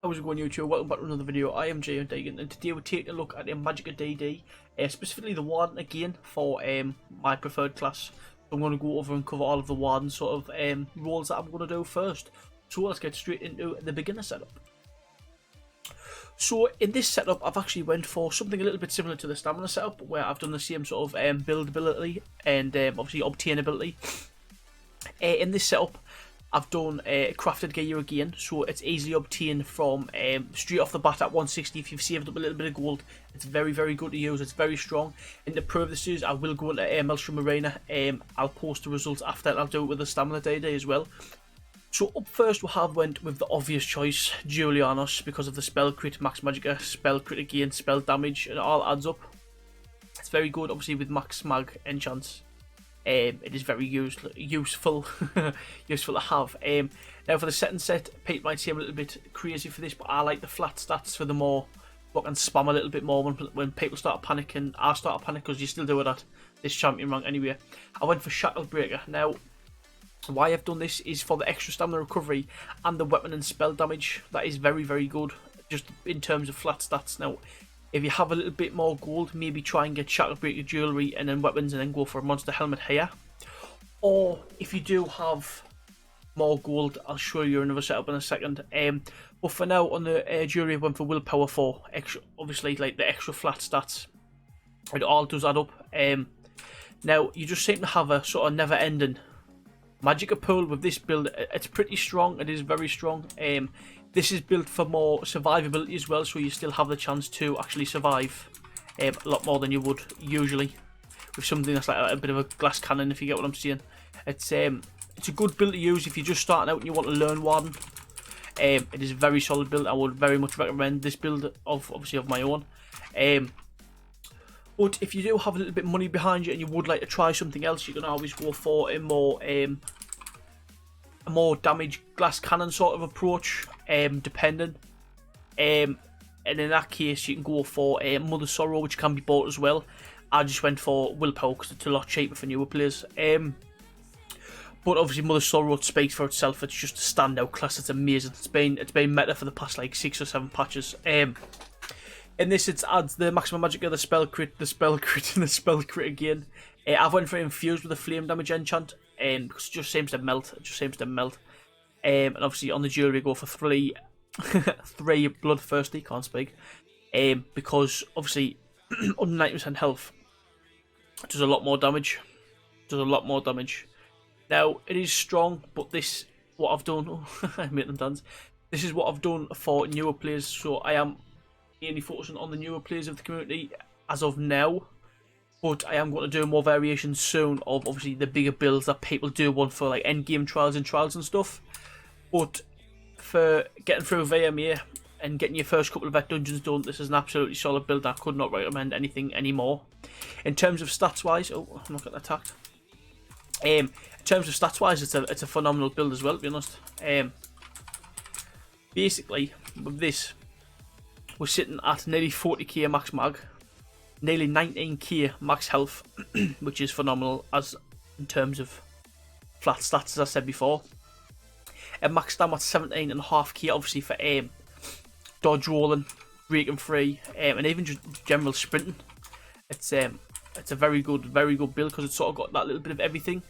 How's it going, YouTube? Welcome back to another video. I am GMDeacon, and today we're taking a look at the Magicka DD, specifically the Warden again for my preferred class. So I'm going to go over and cover all of the Warden sort of roles that I'm going to do first. So let's get straight into the beginner setup. So in this setup, I've actually went for something a little bit similar to the stamina setup, where I've done the same sort of build ability and obviously obtain ability. In this setup, I've done crafted gear again, so it's easily obtained from straight off the bat at 160 if you've saved up a little bit of gold. It's very, very good to use, it's very strong. And to prove this is, I will go into Maelstrom Arena. I'll post the results after, and I'll do it with the stamina day as well. So up first we have went with the obvious choice, Julianos, because of the spell crit, max Magicka, spell crit again, spell damage, and it all adds up. It's very good, obviously with max mag enchants. It is very useful useful to have. Now for the second set, Pete might seem a little bit crazy for this, but I like the flat stats for the more I can spam a little bit more when people start to panic, and I start to panic because you still do it at this champion rank anyway. I went for Shackle Breaker. Now why I've done this is for the extra stamina recovery and the weapon and spell damage. That is very, very good just in terms of flat stats. Now if you have a little bit more gold, maybe try and get Shackle Breaker jewellery and then weapons, and then go for a monster helmet here. Or if you do have more gold, I'll show you another setup in a second. But for now, on the jewellery, I went for willpower for extra, obviously like the extra flat stats. It all does add up. Now you just seem to have a sort of never-ending Magicka pool with this build. It's pretty strong. It is very strong. This is built for more survivability as well, so you still have the chance to actually survive a lot more than you would usually with something that's like a bit of a glass cannon, if you get what I'm saying. It's a good build to use if you're just starting out and you want to learn Warden. It is a very solid build. I would very much recommend this build obviously of my own. But if you do have a little bit of money behind you and you would like to try something else, you can always go for a more damage glass cannon sort of approach, depending. And in that case, you can go for Mother Sorrow, which can be bought as well. I just went for willpower because it's a lot cheaper for newer players. But obviously, Mother Sorrow speaks for itself. It's just a standout class. It's amazing. It's been meta for the past like 6 or 7 patches. In this, it adds the maximum Magicka, the spell crit, and the spell crit again. I've went for infused with the flame damage enchant. Because it just seems to melt. And obviously on the jewelry, go for 3 bloodthirsty. Can't speak. Because obviously under 90% health, it does a lot more damage. Now it is strong, but this what I've done. Oh, I made them dance. This is what I've done for newer players. So I am mainly focusing on the newer players of the community as of now. But I am going to do more variations soon of obviously the bigger builds that people do want for like end game trials and stuff. But for getting through VMA and getting your first couple of vet dungeons done, this is an absolutely solid build. I could not recommend anything anymore. In terms of stats wise, oh, I'm not getting attacked. In terms of stats wise, it's a phenomenal build as well, to be honest. Basically, with this, we're sitting at nearly 40k max mag. Nearly 19k max health, which is phenomenal as in terms of flat stats, as I said before. And max stam at 17.5k, obviously for dodge rolling, breaking free, and even just general sprinting. It's a very good build because it's sort of got that little bit of everything.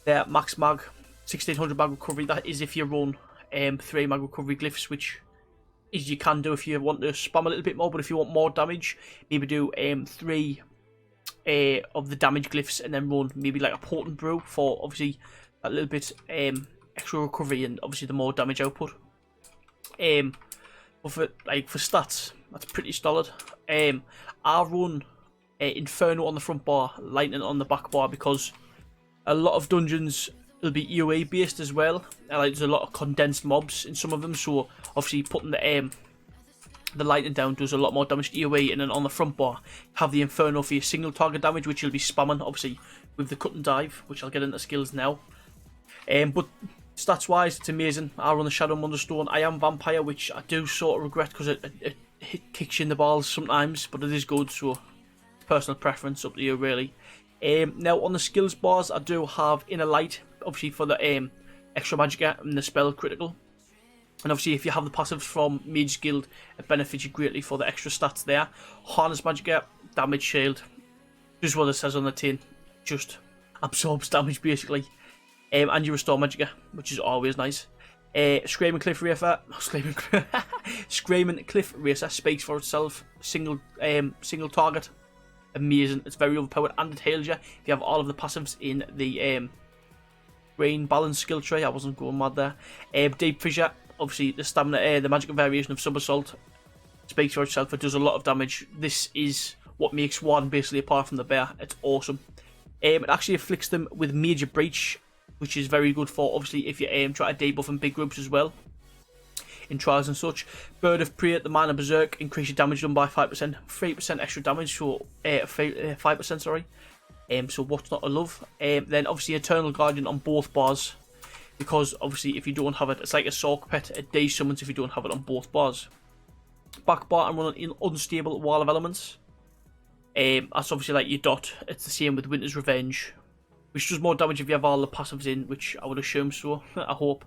There, max mag, 1600 mag recovery. That is if you run 3 mag recovery glyphs, which is you can do if you want to spam a little bit more, but if you want more damage, maybe do 3 of the damage glyphs and then run maybe like a potent brew for obviously a little bit extra recovery and obviously the more damage output. But for stats, that's pretty solid. I run Inferno on the front bar, Lightning on the back bar, because a lot of dungeons will be EOE based as well. There's a lot of condensed mobs in some of them, so obviously putting the lightning down does a lot more damage to EOE, and then on the front bar have the Inferno for your single target damage, which you'll be spamming obviously with the cut and dive, which I'll get into skills now. But stats wise, it's amazing. I run the Shadow Wonderstone. I am Vampire, which I do sort of regret because it kicks you in the balls sometimes, but it is good, so personal preference, up to you really. Now on the skills bars, I do have Inner Light, obviously for the extra Magicka and the spell critical. And obviously, if you have the passives from Mage Guild, it benefits you greatly for the extra stats there. Harness Magicka, damage shield, just what it says on the tin, just absorbs damage basically. And you restore Magicka, which is always nice. Screaming Cliff Racer, Screaming Cliff Racer speaks for itself. Single target, amazing. It's very overpowered and it heals you. If you have all of the passives in the brain balance skill tree, I wasn't going mad there. Deep Fissure, obviously the stamina, the magical variation of Somersault speaks for itself. It does a lot of damage. This is what makes Warden basically apart from the bear. It's awesome. It actually afflicts them with Major Breach, which is very good for obviously if you try to debuff in big groups as well, in trials and such. Bird of Prey, the Minor Berserk, increase your damage done by 5%, 3% extra damage, so 5%, sorry. So what's not to love? Then obviously Eternal Guardian on both bars, because obviously if you don't have it, it's like a Sork Pet, it de-summons if you don't have it on both bars. Back bar and running in Unstable Wall of Elements. That's obviously like your dot. It's the same with Winter's Revenge, which does more damage if you have all the passives in, which I would assume so, I hope.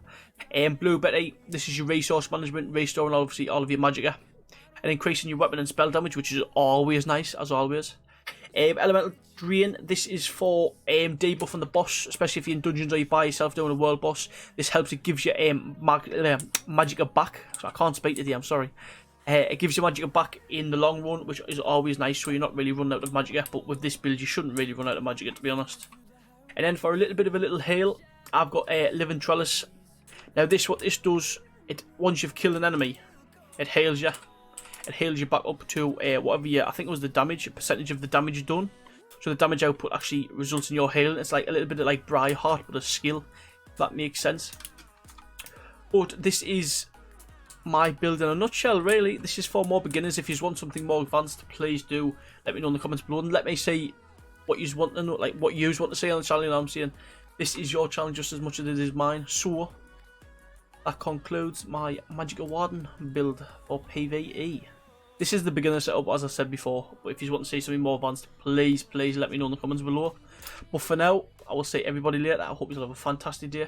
Blue Betty, this is your resource management, restoring obviously all of your Magicka, and increasing your weapon and spell damage, which is always nice, as always. Elemental Drain, this is for debuffing the boss, especially if you're in dungeons or you're by yourself doing a world boss. This helps, it gives you Magicka back, so I can't speak today, I'm sorry. It gives you Magicka back in the long run, which is always nice, so you're not really running out of Magicka, but with this build you shouldn't really run out of Magicka, to be honest. And then for a little bit of a little heal, I've got Living Trellis. Now what this does, once you've killed an enemy, it heals you. It heals you back up to whatever I think it was the damage, a percentage of the damage done. So the damage output actually results in your healing. It's like a little bit of like Briarheart, but a skill, if that makes sense. But this is my build in a nutshell, really. This is for more beginners. If you want something more advanced, please do let me know in the comments below, and let me see what you want to know, like what you want to see on the channel. You know what I'm saying? This is your channel just as much as it is mine. So that concludes my Magicka Warden build for PVE. This is the beginner setup, as I said before, but if you want to see something more advanced, please let me know in the comments below. But for now, I will say everybody later. I hope you all have a fantastic day.